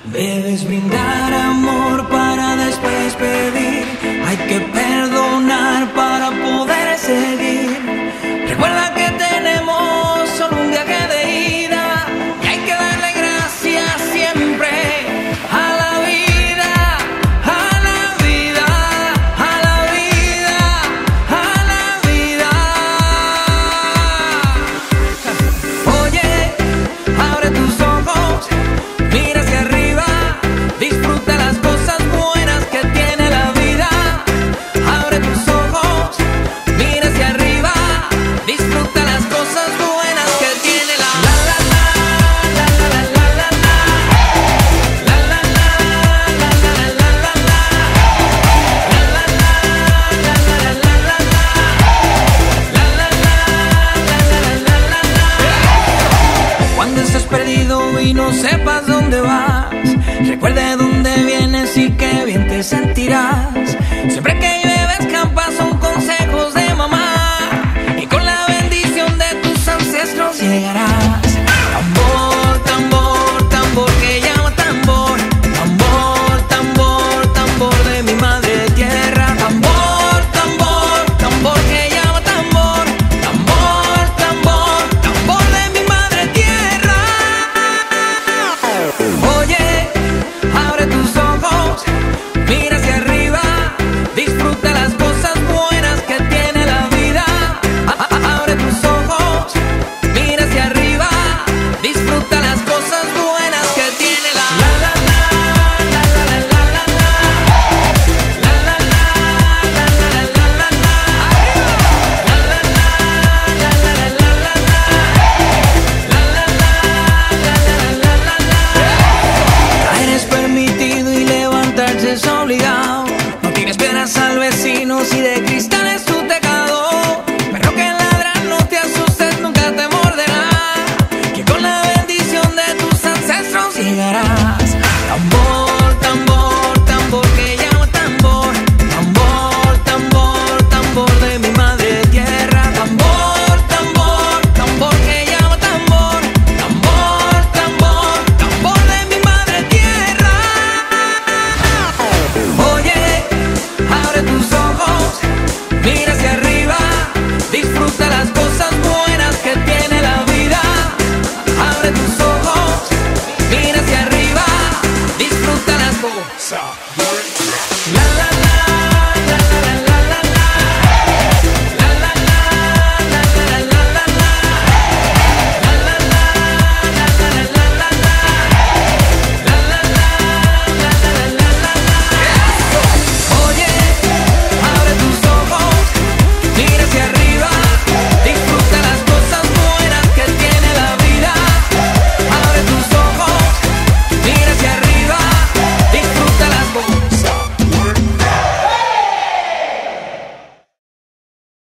Debes brindar amor para después pedir. Hay que perdonar para poder seguir. Recuerda que tenemos solo un viaje de ida y hay que darle gracias siempre a la vida, a la vida, a la vida, a la vida. Oye, abre tus ojos, mira hacia arriba, disfruta las cosas buenas que tiene la vida. Abre tus ojos, mira hacia arriba, disfruta las cosas buenas que tiene la la la la la la la la la la la la la la. Cuando estés perdido y no sepas dónde vas, recuerde dónde vienes y qué bien te sentirás. Siempre que llueve escampa son consejos de mamá y con la bendición de tus ancestros llegarás. Tambor, tambor, tambor que llama tambor. Tambor, tambor, tambor de mi madre tierra. Tambor, tambor, tambor que llama tambor. Tambor, tambor, tambor de mi madre tierra. Oye, abre tus ojos, mira hacia arriba, disfruta las cosas buenas que tiene la vida. Abre tus ojos, mira hacia arriba, disfruta las cosas buenas que tiene la la la la la la la la la la la la la la Caer es permitido y levantarse es obligado. No tires piedras al vecino si de cristales